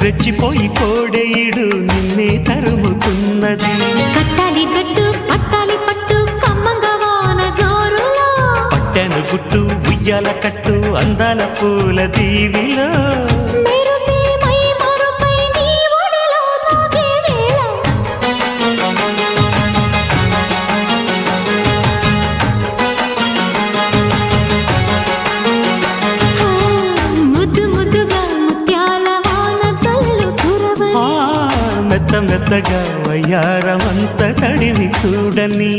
రెచ్చిపోయి కోడేయుడు నిన్నే తరుముతున్నది. కట్టాలి జట్టు పట్టాలి పట్టు కమ్మంగా వాన జోరులో, పట్టెను గుట్టు ఉయ్యాల కట్టు అందాల పూల దీవిలో, మెరుపే మై మరుపై నీ ఒడిలో తాగే వేళ, ముద్దు ముద్దుగా ముత్యాల వాన జల్లు కురవని, మెత్త మెత్తగా వయ్యారమంత తడివి చూడని.